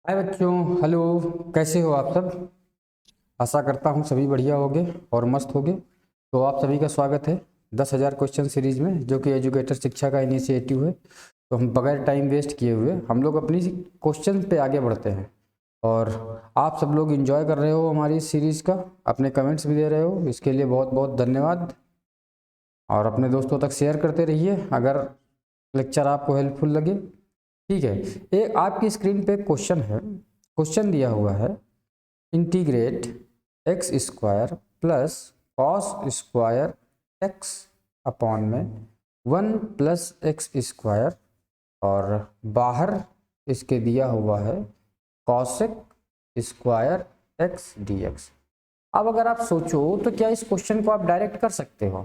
हाय बच्चों, हेलो। कैसे हो आप सब? आशा करता हूँ सभी बढ़िया होगे और मस्त होगे। तो आप सभी का स्वागत है 10,000 क्वेश्चन सीरीज में, जो कि एजुकेटर शिक्षा का इनिशिएटिव है। तो हम बगैर टाइम वेस्ट किए हुए हम लोग अपनी क्वेश्चन पे आगे बढ़ते हैं। और आप सब लोग एंजॉय कर रहे हो हमारी इस सीरीज़ का, अपने कमेंट्स भी दे रहे हो, इसके लिए बहुत बहुत धन्यवाद। और अपने दोस्तों तक शेयर करते रहिए अगर लेक्चर आपको हेल्पफुल लगे। ठीक है। एक आपकी स्क्रीन पे क्वेश्चन है। क्वेश्चन दिया हुआ है, integrate x square plus cos square x upon में 1 + x²। और बाहर इसके दिया हुआ है कॉसेक स्क्वायर एक्स dx। अब अगर आप सोचो तो क्या इस क्वेश्चन को आप डायरेक्ट कर सकते हो?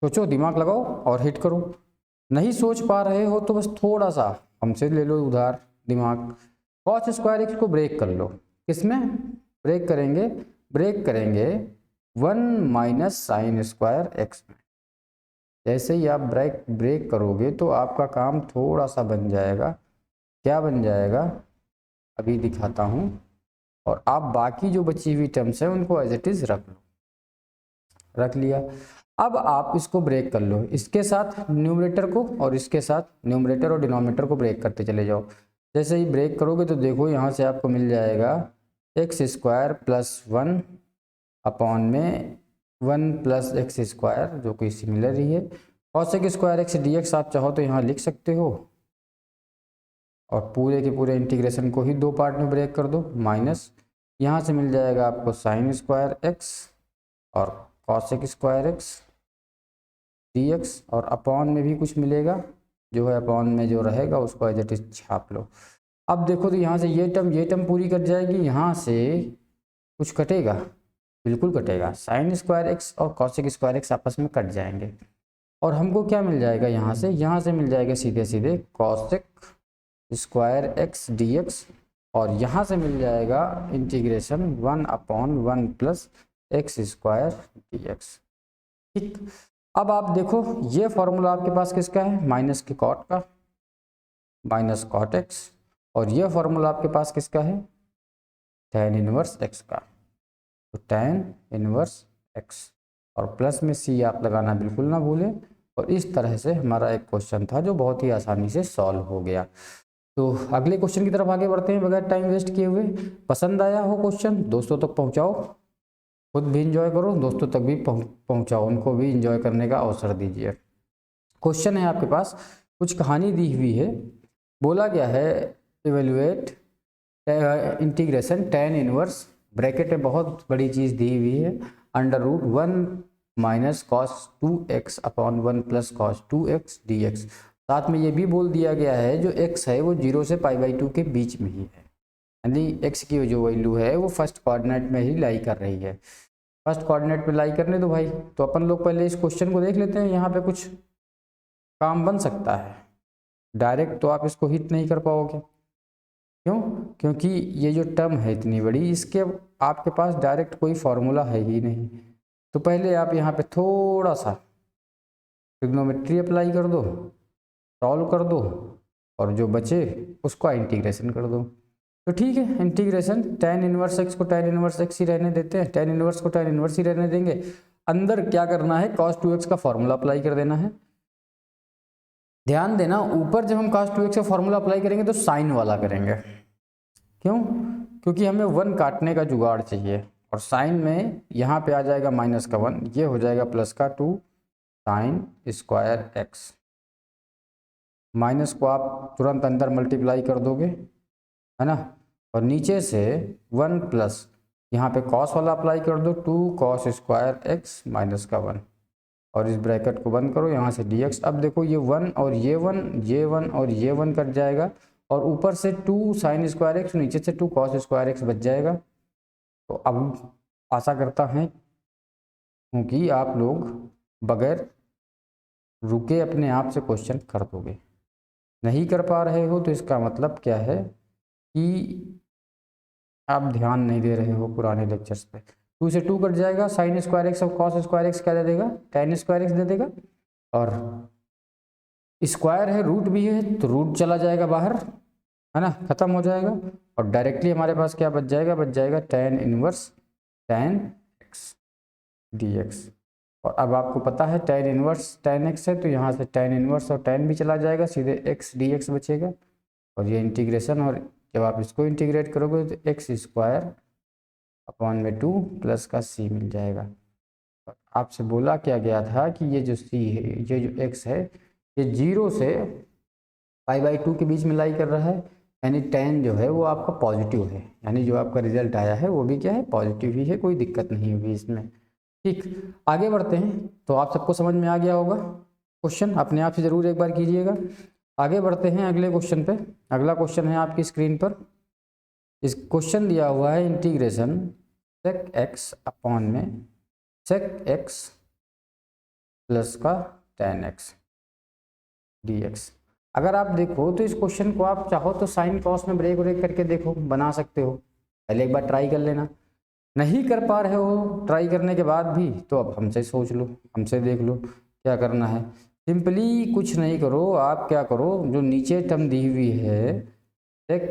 सोचो, दिमाग लगाओ और हिट करो। नहीं सोच पा रहे हो तो बस थोड़ा सा हमसे ले लो उधार दिमाग। कॉस स्क्वायर एक्स को ब्रेक कर लो। किसमें ब्रेक करेंगे? ब्रेक करेंगे 1 - sin² एक्स में। जैसे ही आप ब्रेक ब्रेक करोगे तो आपका काम थोड़ा सा बन जाएगा। क्या बन जाएगा अभी दिखाता हूँ। और आप बाकी जो बची हुई टर्म्स हैं उनको एज इट इज रख लो। रख लिया। अब आप इसको ब्रेक कर लो, इसके साथ न्यूमरेटर को और इसके साथ न्यूमरेटर और डिनोमिनेटर को ब्रेक करते चले जाओ। जैसे ही ब्रेक करोगे तो देखो यहाँ से आपको मिल जाएगा x² + 1 अपॉन में 1 + x², जो कि सिमिलर ही है। कॉसेक स्क्वायर एक्स dx आप चाहो तो यहाँ लिख सकते हो और पूरे के पूरे इंटीग्रेशन को ही दो पार्ट में ब्रेक कर दो। माइनस यहाँ से मिल जाएगा आपको sin² एक्स और कॉसेक स्क्वायर एक्स dx, और अपॉन में भी कुछ मिलेगा, जो है अपॉन में जो रहेगा उसको एज इट इज छाप लो। अब देखो तो यहाँ से ये टर्म पूरी कट जाएगी, यहाँ से कुछ कटेगा, बिल्कुल कटेगा। sin² एक्स और कॉसेक स्क्वायर एक्स आपस में कट जाएंगे और हमको क्या मिल जाएगा यहाँ से मिल जाएगा सीधे सीधे कॉसेक स्क्वायर एक्स dx। और यहाँ से मिल जाएगा इंटीग्रेशन 1/1 + x² dx। ठीक। अब आप देखो ये फॉर्मूला आपके पास किसका है? माइनस के कॉट का, माइनस कॉट एक्स। और ये फॉर्मूला आपके पास किसका है? tan इनवर्स एक्स का। तो tan इनवर्स एक्स और प्लस में c आप लगाना बिल्कुल ना भूलें। और इस तरह से हमारा एक क्वेश्चन था जो बहुत ही आसानी से सॉल्व हो गया। तो अगले क्वेश्चन की तरफ आगे बढ़ते हैं बगैर टाइम वेस्ट किए हुए। पसंद आया हो क्वेश्चन, दोस्तों तक पहुंचाओ, खुद भी इंजॉय करो, दोस्तों तक भी पहुंचाओ, उनको भी इंजॉय करने का अवसर दीजिए। क्वेश्चन है आपके पास, कुछ कहानी दी हुई है। बोला गया है evaluate integration tan inverse, bracket में बहुत बड़ी चीज़ दी हुई है, √1 - cos2x अपॉन 1 + cos2x dx। साथ में ये भी बोल दिया गया है जो x है वो 0 से π/2 के बीच में ही है, यानी x की जो वैल्यू है वो फर्स्ट कोऑर्डिनेट में ही लाई कर रही है। फर्स्ट कोऑर्डिनेट में लाई करने दो भाई। तो अपन लोग पहले इस क्वेश्चन को देख लेते हैं, यहाँ पे कुछ काम बन सकता है। डायरेक्ट तो आप इसको हिट नहीं कर पाओगे। क्यों? क्योंकि ये जो टर्म है इतनी बड़ी, इसके आपके पास डायरेक्ट कोई फॉर्मूला है ही नहीं। तो पहले आप यहाँ पे थोड़ा सा ट्रिग्नोमेट्री अप्लाई कर दो, सॉल्व कर दो, और जो बचे उसका इंटीग्रेशन कर दो। तो ठीक है, इंटीग्रेशन tan इनवर्स एक्स को tan इनवर्स एक्स ही रहने देते हैं, tan इनवर्स को tan इनवर्स ही रहने देंगे। अंदर क्या करना है, cos2x का फॉर्मूला अप्लाई कर देना है। ध्यान देना, ऊपर जब हम cos2x का फॉर्मूला अप्लाई करेंगे तो साइन वाला करेंगे। क्यों? क्योंकि हमें 1 काटने का जुगाड़ चाहिए, और साइन में यहाँ पे आ जाएगा -1, ये हो जाएगा +2 sin² एक्स। माइनस को आप तुरंत अंदर मल्टीप्लाई कर दोगे, है ना। और नीचे से 1 प्लस यहाँ पे कॉस वाला अप्लाई कर दो, 2 cos² एक्स -1, और इस ब्रैकेट को बंद करो, यहाँ से dx। अब देखो ये 1 और ये 1, ये 1 और ये 1 कट जाएगा, और ऊपर से 2 sin² एक्स, नीचे से 2 cos² एक्स बच जाएगा। तो अब आशा करता है क्योंकि आप लोग बगैर रुके अपने आप से क्वेश्चन कर दोगे। नहीं कर पा रहे हो तो इसका मतलब क्या है कि आप ध्यान नहीं दे रहे हो पुराने लेक्चर्स पे। 2 से 2 कट जाएगा, sin² एक्स और cos² एक्स क्या दे देगा? tan² एक्स दे देगा। और स्क्वायर है, रूट भी है, तो रूट चला जाएगा बाहर, है है ना, खत्म हो जाएगा। और डायरेक्टली हमारे पास क्या बच जाएगा, बच जाएगा tan inverse tan x dx। और अब आपको पता है tan इनवर्स tan x है, तो यहाँ से tan इनवर्स और tan भी चला जाएगा, सीधे x dx बचेगा। और ये इंटीग्रेशन, और जब आप इसको इंटीग्रेट करोगे तो एक्स स्क्वायर अपॉन में 2 प्लस का c मिल जाएगा। आपसे बोला क्या गया था कि ये जो c है, ये जो x है, ये 0 से π/2 के बीच में लाई कर रहा है, यानी tan जो है वो आपका पॉजिटिव है, यानी जो आपका रिजल्ट आया है वो भी क्या है, पॉजिटिव ही है, कोई दिक्कत नहीं होगी इसमें। ठीक, आगे बढ़ते हैं। तो आप सबको समझ में आ गया होगा क्वेश्चन, अपने आप से ज़रूर एक बार कीजिएगा। आगे बढ़ते हैं अगले क्वेश्चन पे। अगला क्वेश्चन है आपकी स्क्रीन पर। इस क्वेश्चन दिया हुआ है इंटीग्रेशन sec x अपॉन में sec x प्लस का tan x dx। अगर आप देखो तो इस क्वेश्चन को आप चाहो तो साइन कॉस में ब्रेक ब्रेक करके देखो, बना सकते हो, पहले एक बार ट्राई कर लेना। नहीं कर पा रहे हो ट्राई करने के बाद भी, तो अब हमसे सोच लो, हमसे देख लो क्या करना है। सिंपली कुछ नहीं करो, आप क्या करो, जो नीचे टर्म दी हुई है sec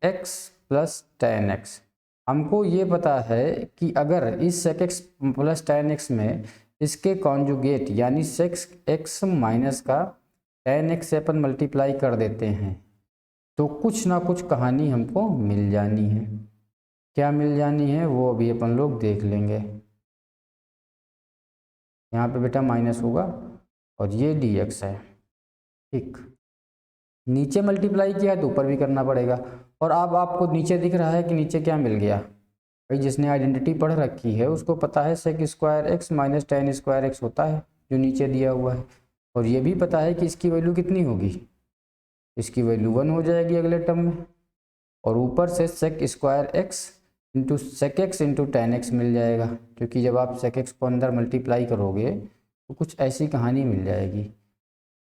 x plus tan x, हमको ये पता है कि अगर इस sec x plus tan x में इसके कॉन्जुगेट यानी sec x माइनस का tan x से अपन मल्टीप्लाई कर देते हैं, तो कुछ ना कुछ कहानी हमको मिल जानी है। क्या मिल जानी है वो अभी अपन लोग देख लेंगे। यहाँ पे बेटा माइनस होगा और ये dx है। ठीक, नीचे मल्टीप्लाई किया है तो ऊपर भी करना पड़ेगा। और अब आपको नीचे दिख रहा है कि नीचे क्या मिल गया भाई, जिसने आइडेंटिटी पढ़ रखी है उसको पता है sec square x minus tan square x होता है, जो नीचे दिया हुआ है। और ये भी पता है कि इसकी वैल्यू कितनी होगी, इसकी वैल्यू 1 हो जाएगी अगले टर्म में। और ऊपर से sec square x into sec x into tan x मिल जाएगा, क्योंकि जब आप sec x को अंदर मल्टीप्लाई करोगे तो कुछ ऐसी कहानी मिल जाएगी।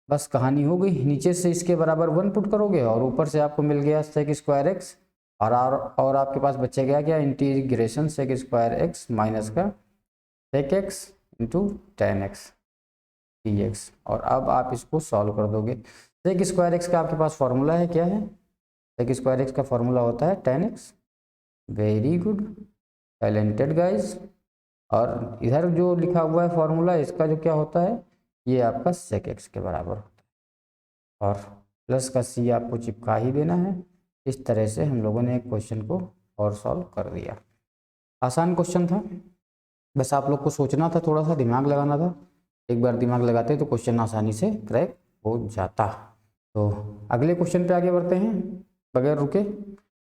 बस कहानी हो गई, नीचे से इसके बराबर 1 पुट करोगे और ऊपर से आपको मिल गया sec स्क्वायर एक्स, और आपके पास बचेगा क्या, integration sec square x minus का sec x into tan x dx। और अब आप इसको सॉल्व कर दोगे। sec स्क्वायर एक्स का आपके पास फॉर्मूला है, क्या है, sec स्क्वायर एक्स का फॉर्मूला होता है tan x। Very good, talented guys. और इधर जो लिखा हुआ है फॉर्मूला, इसका जो क्या होता है, ये आपका sec x के बराबर होता है, और प्लस का c आपको चिपका ही देना है। इस तरह से हम लोगों ने एक क्वेश्चन को और सॉल्व कर दिया। आसान क्वेश्चन था, बस आप लोग को सोचना था, थोड़ा सा दिमाग लगाना था। एक बार दिमाग लगाते तो क्वेश्चन आसानी से क्रैक हो जाता। तो अगले क्वेश्चन पे आगे बढ़ते हैं बगैर रुके।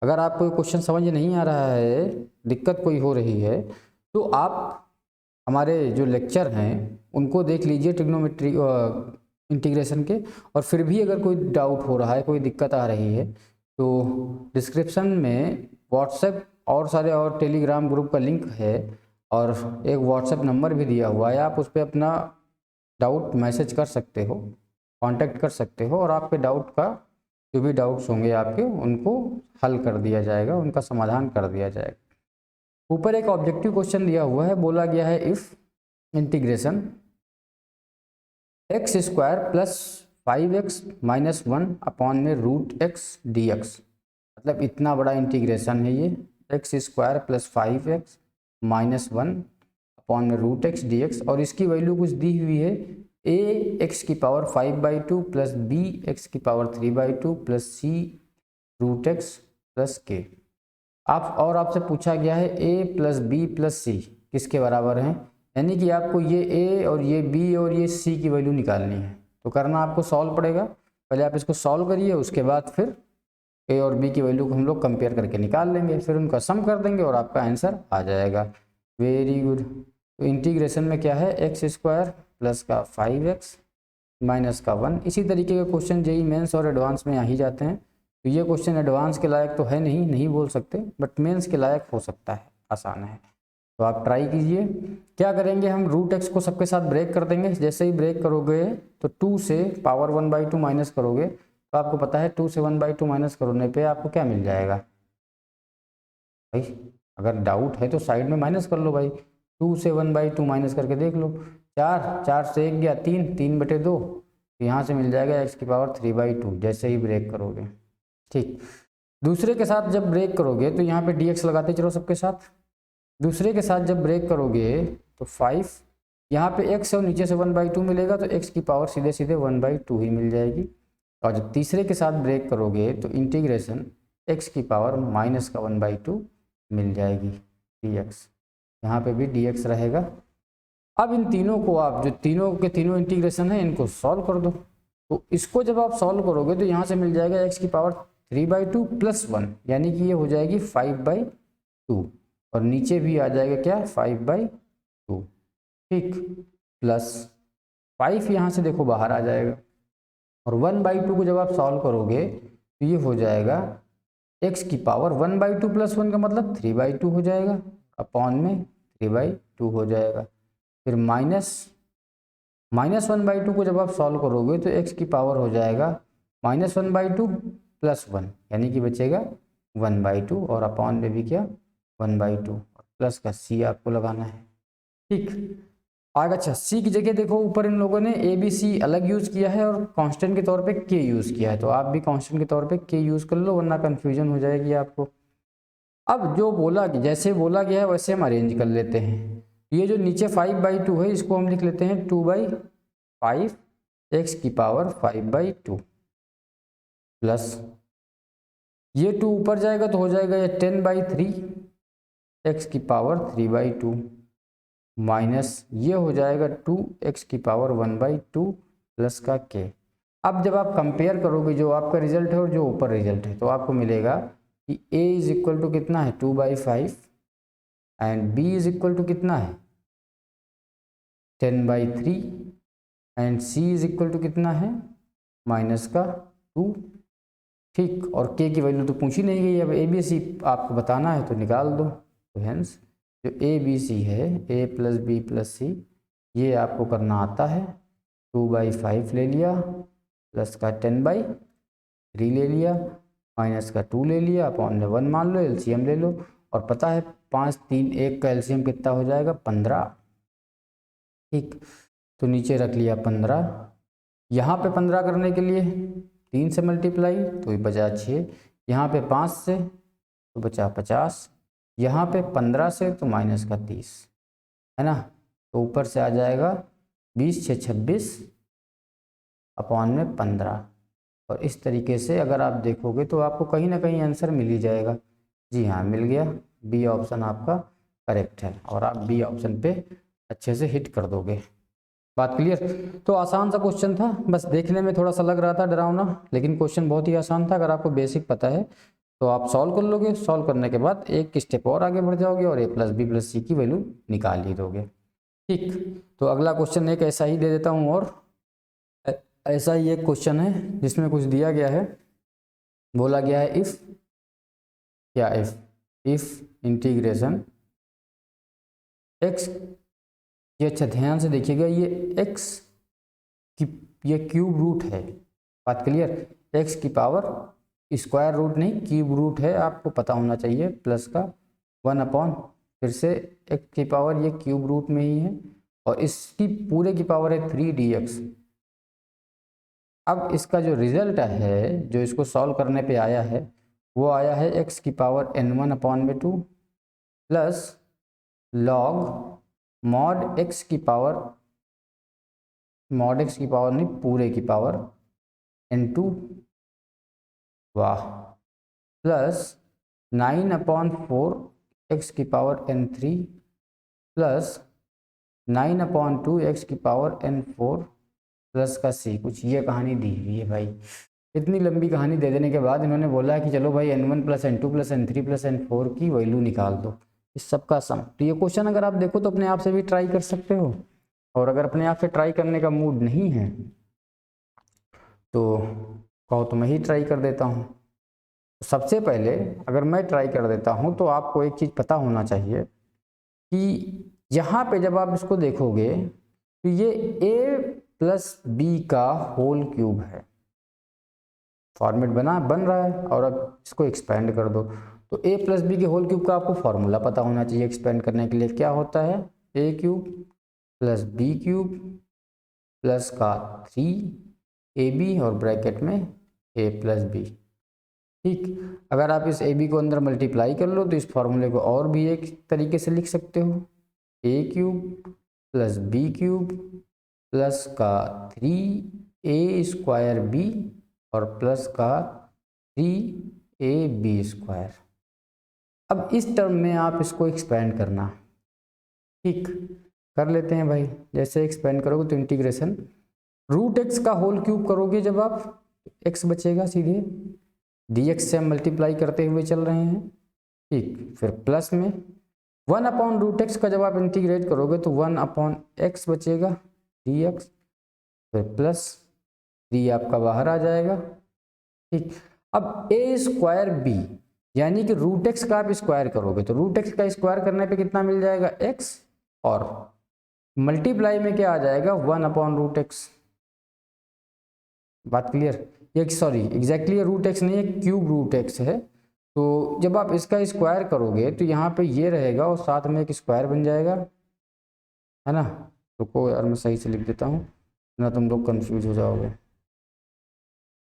अगर आपको क्वेश्चन समझ नहीं आ रहा है, दिक्कत कोई हो रही है, तो आप हमारे जो लेक्चर हैं उनको देख लीजिए ट्रिग्नोमेट्री इंटीग्रेशन के। और फिर भी अगर कोई डाउट हो रहा है, कोई दिक्कत आ रही है, तो डिस्क्रिप्शन में व्हाट्सएप और सारे और टेलीग्राम ग्रुप का लिंक है, और एक व्हाट्सएप नंबर भी दिया हुआ है, आप उस पर अपना डाउट मैसेज कर सकते हो, कांटेक्ट कर सकते हो, और आपके डाउट का जो भी डाउट्स होंगे आपके, उनको हल कर दिया जाएगा, उनका समाधान कर दिया जाएगा। ऊपर एक ऑब्जेक्टिव क्वेश्चन दिया हुआ है, बोला गया है if integration x square plus 5x minus 1 upon में रूट x dx। मतलब इतना बड़ा इंटीग्रेशन है ये, x square plus 5x minus 1 upon में रूट x dx, और इसकी वैल्यू कुछ दी हुई है a x की पावर 5/2 प्लस b x की power 3/2 plus c root x plus k। और आपसे पूछा गया है a plus B plus C किसके बराबर हैं, यानी कि आपको ये a और ये b और ये c की वैल्यू निकालनी है। तो करना आपको सॉल्व पड़ेगा, पहले आप इसको सॉल्व करिए, उसके बाद फिर a और b की वैल्यू को हम लोग कंपेयर करके निकाल लेंगे, फिर उनका सम कर देंगे और आपका आंसर आ जाएगा। Very good. तो इंटीग्रेशन में क्या है, एक्स स्क्वायर प्लस का 5x माइनस का 1। इसी तरीके के क्वेश्चन जेई मेंस और एडवांस में आ ही जाते हैं। तो ये क्वेश्चन एडवांस के लायक तो है नहीं बोल सकते, बट मेंस के लायक हो सकता है, आसान है। तो आप ट्राई कीजिए। क्या करेंगे, हम रूट एक्स को सबके साथ ब्रेक कर देंगे। जैसे ही ब्रेक करोगे तो 2 से पावर 1/2 माइनस करोगे, तो आपको पता है 2 से 1/2 माइनस करने पे आपको क्या मिल जाएगा भाई। अगर डाउट है तो साइड में माइनस कर लो भाई, 2 से 1/2 माइनस करके देख लो। 4 से 1 गया 3/2, तो यहाँ से मिल जाएगा x की पावर 3/2 जैसे ही ब्रेक करोगे। ठीक, दूसरे के साथ जब ब्रेक करोगे तो यहाँ पे dx लगाते चलो सबके साथ। दूसरे के साथ जब ब्रेक करोगे तो 5, यहाँ पे x है और नीचे से 1/2 मिलेगा, तो x की पावर सीधे सीधे 1/2 ही मिल जाएगी। और जब तीसरे के साथ ब्रेक करोगे तो इंटीग्रेशन x की पावर माइनस का 1/2 मिल जाएगी dx। यहाँ पे भी dx रहेगा। अब इन तीनों को आप, जो तीनों के तीनों इंटीग्रेशन है, इनको सॉल्व कर दो। तो इसको जब आप सॉल्व करोगे तो यहाँ से मिल जाएगा x की पावर 3/2 + 1, यानी कि ये हो जाएगी 5/2, और नीचे भी आ जाएगा क्या 5/2, ठीक, प्लस 5 यहाँ से देखो बाहर आ जाएगा, और 1/2 को जब आप सॉल्व करोगे तो ये हो जाएगा x की पावर 1/2 + 1 का मतलब 3/2 हो जाएगा, अपॉन में 3/2 हो जाएगा। फिर माइनस 1/2 को जब आप सॉल्व करोगे तो x की पावर हो जाएगा -1/2 + 1, यानी कि बचेगा 1/2, और अपॉन में भी क्या 1/2, प्लस का c आपको लगाना है, ठीक। आगे अच्छा, c की जगह देखो ऊपर इन लोगों ने a b c अलग यूज़ किया है और कांस्टेंट के तौर पे k यूज़ किया है, तो आप भी कांस्टेंट के तौर पे k यूज़ कर लो, वरना कन्फ्यूजन हो जाएगी आपको। अब जो बोला कि जैसे बोला गया है वैसे हम अरेंज कर लेते हैं। ये जो नीचे 5/2 है इसको हम लिख लेते हैं 2/5 x की पावर 5/2, प्लस ये 2 ऊपर जाएगा तो हो जाएगा ये 10/3 x की पावर 3/2, माइनस ये हो जाएगा 2x की पावर 1/2 प्लस का k। अब जब आप कंपेयर करोगे जो आपका रिजल्ट है और जो ऊपर रिजल्ट है, तो आपको मिलेगा कि a = कितना है 2/5 एंड b = कितना है 10/3 एंड c = कितना है -2, ठीक। और k की वैल्यू तो पूछी नहीं गई, अब a b c आपको बताना है तो निकाल दो। तो हेंस जो a b c है, a + b + c, ये आपको करना आता है। 2/5 ले लिया, प्लस का 10/3 ले लिया, माइनस का 2 ले लिया, अपॉन में 1 मान लो, एलसीएम ले लो, और पता है 5, 3, 1 का एलसीएम कितना हो जाएगा 15, ठीक। तो नीचे रख लिया 15, यहाँ पे 15 करने के लिए 3 से मल्टीप्लाई तो ये बचा 6, यहाँ पे 5 से तो बचा 50, यहाँ पे 15 से तो माइनस का 30, है ना। तो ऊपर से आ जाएगा 20 6 26 अपॉन में 15, और इस तरीके से अगर आप देखोगे तो आपको कहीं ना कहीं आंसर मिल ही जाएगा। जी हाँ, मिल गया, बी ऑप्शन आपका करेक्ट है, और आप बी ऑप्शन पे अच्छे से हिट कर दोगे। बात क्लियर? तो आसान सा क्वेश्चन था, बस देखने में थोड़ा सा लग रहा था डरावना, लेकिन क्वेश्चन बहुत ही आसान था। अगर आपको बेसिक पता है तो आप सॉल्व कर लोगे, सॉल्व करने के बाद एक स्टेप और आगे बढ़ जाओगे और a + b + c की वैल्यू निकाल ही दोगे, ठीक। तो अगला क्वेश्चन एक ऐसा ही दे देता हूँ, और ऐसा ही एक क्वेश्चन है जिसमें कुछ दिया गया है, बोला गया है इफ क्या, इफ इंटीग्रेशन x, ये अच्छा ध्यान से देखिएगा, ये x की ये क्यूब रूट है, बात क्लियर, x की पावर स्क्वायर रूट नहीं क्यूब रूट है, आपको पता होना चाहिए, प्लस का 1 अपॉन, फिर से x की पावर ये क्यूब रूट में ही है, और इसकी पूरे की पावर है 3dx। अब इसका जो रिजल्ट है, जो इसको सॉल्व करने पे आया है, वो आया है x की power n1/2 plus log mod x की पावर, मॉड x की पावर नहीं पूरे की पावर n2, वाह, प्लस 9/4 x की पावर n3 प्लस 9/2 x की पावर n4 प्लस का c। कुछ ये कहानी दी हुई है भाई। इतनी लंबी कहानी दे देने के बाद इन्होंने बोला है कि चलो भाई n1 + n2 + n3 + n4 की वैल्यू निकाल दो, इस सब का सम। तो ये क्वेश्चन अगर आप देखो तो अपने आप से भी ट्राई कर सकते हो, और अगर अपने आप से ट्राई करने का मूड नहीं है तो कहो तो मैं ही ट्राई कर देता हूँ। सबसे पहले अगर मैं ट्राई कर देता हूँ तो आपको एक चीज़ पता होना चाहिए कि यहाँ पे जब आप इसको देखोगे तो ये a + b का होल क्यूब है, फॉर्मेट बन रहा है, और अब इसको एक्सपेंड कर दो तो a + b के होल क्यूब का आपको फॉर्मूला पता होना चाहिए एक्सपेंड करने के लिए। क्या होता है a³ + b³ प्लस का 3ab और ब्रैकेट में a + b। ठीक, अगर आप इस ए बी को अंदर मल्टीप्लाई कर लो तो इस फॉर्मूले को और भी एक तरीके से लिख सकते हो, a cube plus b cube plus का 3a² b और प्लस का 3ab²। अब इस टर्म में आप इसको एक्सपेंड करना, ठीक, कर लेते हैं भाई। जैसे एक्सपेंड करोगे तो इंटीग्रेशन रूट एक्स का होल क्यूब करोगे जब आप, एक्स बचेगा सीधे, dx से हम मल्टीप्लाई करते हुए चल रहे हैं, ठीक, फिर प्लस में 1/√x का जब आप इंटीग्रेट करोगे तो 1/x बचेगा dx, फिर प्लस 3 आपका बाहर आ जाएगा, ठीक। अब a²b यानी कि रूट एक्स का आप स्क्वायर करोगे तो रूट एक्स का स्क्वायर करने पे कितना मिल जाएगा x, और मल्टीप्लाई में क्या आ जाएगा 1/√x। बात क्लियर? ये सॉरी एग्जैक्टली रूट एक्स नहीं है, क्यूब रूट एक्स है। तो जब आप इसका स्क्वायर करोगे तो यहाँ पे ये रहेगा और साथ में एक स्क्वायर बन जाएगा, है ना। रुको यार मैं सही से लिख देता हूँ ना, तुम लोग कंफ्यूज हो जाओगे।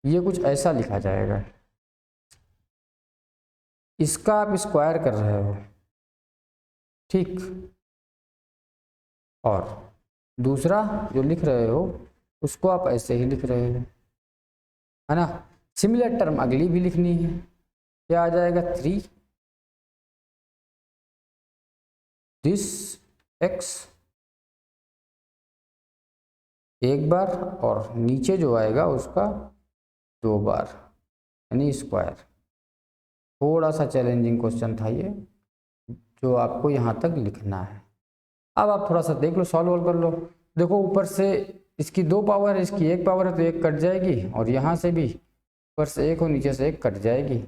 ये कुछ ऐसा लिखा जाएगा, इसका आप स्क्वायर कर रहे हो, ठीक, और दूसरा जो लिख रहे हो उसको आप ऐसे ही लिख रहे हो, है ना। सिमिलर टर्म अगली भी लिखनी है, क्या आ जाएगा 3 दिस x एक बार और नीचे जो आएगा उसका 2 बार, यानी स्क्वायर। थोड़ा सा चैलेंजिंग क्वेश्चन था ये, जो आपको यहाँ तक लिखना है। अब आप थोड़ा सा देख लो, सॉल्व कर लो। देखो ऊपर से इसकी 2 पावर है, इसकी 1 पावर है तो 1 कट जाएगी, और यहाँ से भी ऊपर से 1 और नीचे से 1 कट जाएगी।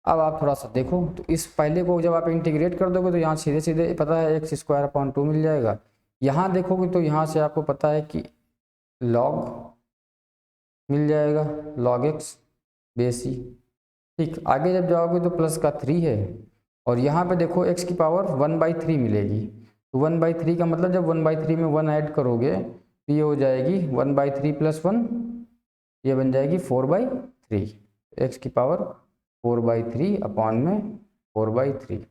अब आप थोड़ा सा देखो तो इस पहले को जब आप इंटीग्रेट कर दोगे तो यहाँ सीधे सीधे पता है x² मिल जाएगा। यहाँ देखोगे तो यहाँ से आपको पता है कि log मिल जाएगा, log x बेस ही, ठीक। आगे जब जाओगे तो प्लस का 3 है, और यहाँ पे देखो x की पावर 1/3 मिलेगी। तो 1/3 का मतलब जब 1/3 में 1 ऐड करोगे तो ये हो जाएगी 1/3 + 1, ये बन जाएगी 4/3। x की पावर 4/3 अपॉन में 4/3,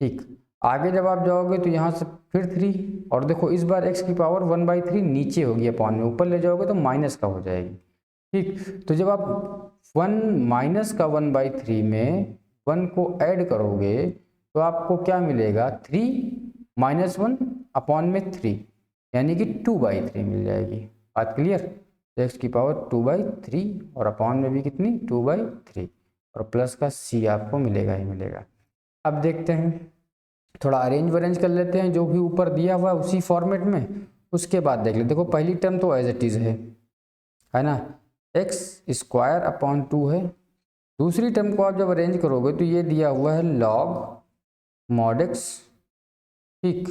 ठीक। आगे जब आप जाओगे तो यहाँ से फिर 3, और देखो इस बार x की पावर 1/3 नीचे होगी अपॉन में, ऊपर ले जाओगे तो माइनस का हो जाएगी, ठीक। तो जब आप 1 माइनस का 1/3 में 1 को ऐड करोगे तो आपको क्या मिलेगा 3 - 1 अपॉन में 3, यानी कि 2/3 मिल जाएगी। बात क्लियर? x की पावर 2/3 और अपॉन में भी कितनी 2/3, और प्लस का c आपको मिलेगा ही मिलेगा। अब देखते हैं, थोड़ा अरेंज वरेंज कर लेते हैं जो भी ऊपर दिया हुआ है उसी फॉर्मेट में, उसके बाद देख लेते। देखो पहली टर्म तो एज इट इज़ है ना, x² अपॉन 2 है। दूसरी टर्म को आप जब अरेंज करोगे तो ये दिया हुआ है log mod x, ठीक।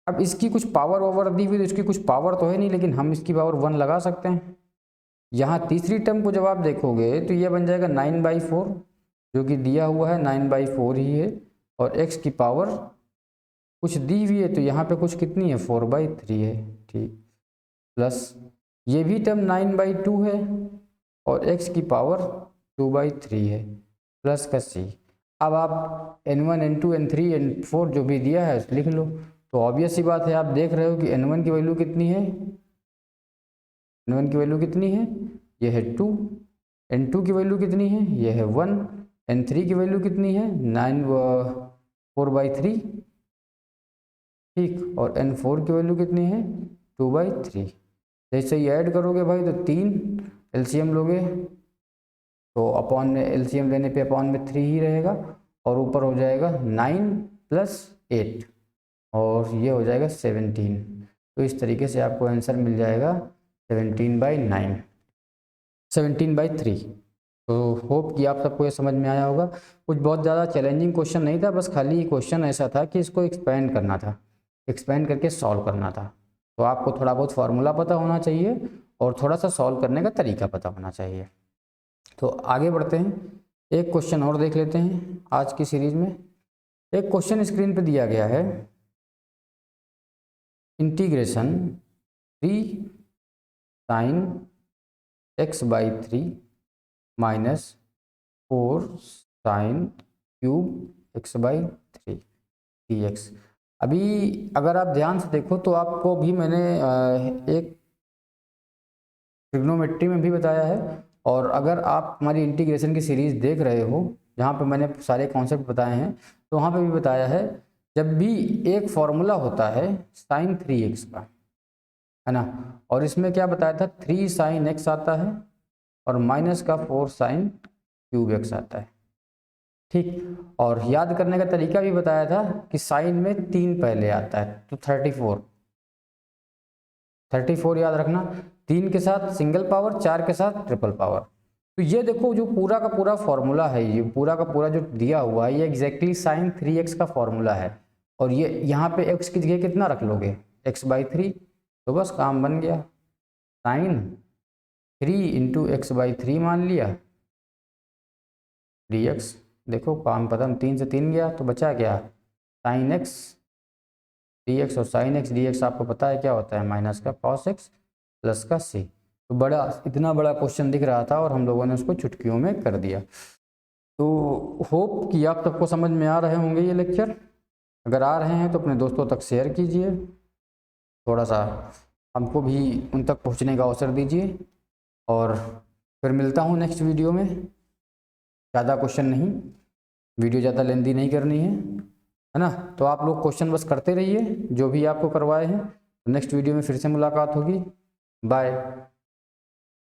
अब इसकी कुछ पावर ओवर दी हुई तो इसकी कुछ पावर तो है नहीं, लेकिन हम इसकी पावर 1 लगा सकते हैं। यहाँ तीसरी टर्म को जब आप देखोगे तो ये बन जाएगा 9/4, जो कि दिया हुआ है 9/4 ही है, और x की पावर कुछ दी हुई है तो यहाँ पे कुछ कितनी है 4/3 है, ठीक। प्लस ये भी टर्म 9/2 है और x की पावर 2/3 है, प्लस का c। अब आप n1 n2 n3 n4 जो भी दिया है लिख लो। तो ऑब्वियस सी बात है, आप देख रहे हो कि n1 की वैल्यू कितनी है, n1 की वैल्यू कितनी है, ये है 2। n2 की वैल्यू कितनी है, ये है 1। n3 की वैल्यू कितनी है 4/3, ठीक। और n4 की वैल्यू कितनी है 2/3। जैसे ही ऐड करोगे भाई तो 3 एलसीएम लोगे तो अपॉन में एलसीएम लेने पे अपॉन में 3 ही रहेगा, और ऊपर हो जाएगा 9 + 8 और ये हो जाएगा 17। तो इस तरीके से आपको आंसर मिल जाएगा 17/9, 17/3। तो होप कि आप सबको ये समझ में आया होगा। कुछ बहुत ज़्यादा चैलेंजिंग क्वेश्चन नहीं था, बस खाली क्वेश्चन ऐसा था कि इसको एक्सपेंड करना था, एक्सपेंड करके सॉल्व करना था। तो आपको थोड़ा बहुत फार्मूला पता होना चाहिए और थोड़ा सा सॉल्व करने का तरीका पता होना चाहिए। तो आगे बढ़ते हैं, एक क्वेश्चन और देख लेते हैं आज की सीरीज में। एक क्वेश्चन स्क्रीन पे दिया गया है, integration 3 sin x/3 - 4 sine cube x/3 dx। अभी अगर आप ध्यान से देखो तो आपको भी मैंने एक ट्रिग्नोमेट्री में भी बताया है, और अगर आप हमारी इंटीग्रेशन की सीरीज़ देख रहे हो जहाँ पे मैंने सारे कॉन्सेप्ट बताए हैं, तो वहाँ पे भी बताया है जब भी एक फॉर्मूला होता है साइन 3x का, है ना, और इसमें क्या बताया था 3 साइन x आता है और माइनस का 4 साइन क्यूब x आता है, ठीक। और याद करने का तरीका भी बताया था कि साइन में 3 पहले आता है, तो 34 याद रखना, 3 के साथ सिंगल पावर, 4 के साथ ट्रिपल पावर। तो ये देखो जो पूरा का पूरा फॉर्मूला है, ये पूरा का पूरा जो दिया हुआ है, ये एग्जैक्टली साइन 3x का फॉर्मूला है। और ये यहाँ पे x की जगह कितना रख लोगे, x/3, तो बस काम बन गया। साइन 3 इंटू x/3 मान लिया dx। देखो काम खत्म, 3 से 3 गया तो बचा क्या, साइन x dx, और साइन x dx आपको पता है क्या होता है, माइनस का cos x प्लस का c। तो बड़ा, इतना बड़ा क्वेश्चन दिख रहा था और हम लोगों ने उसको चुटकियों में कर दिया। तो होप कि आप सबको समझ में आ रहे होंगे ये लेक्चर। अगर आ रहे हैं तो अपने दोस्तों तक शेयर कीजिए, थोड़ा सा हमको भी उन तक पहुंचने का अवसर दीजिए। और फिर मिलता हूं नेक्स्ट वीडियो में। ज़्यादा क्वेश्चन नहीं, वीडियो ज़्यादा लेंदी नहीं करनी है ना। तो आप लोग क्वेश्चन बस करते रहिए जो भी आपको करवाए हैं। नेक्स्ट वीडियो में फिर से मुलाकात होगी। बाय।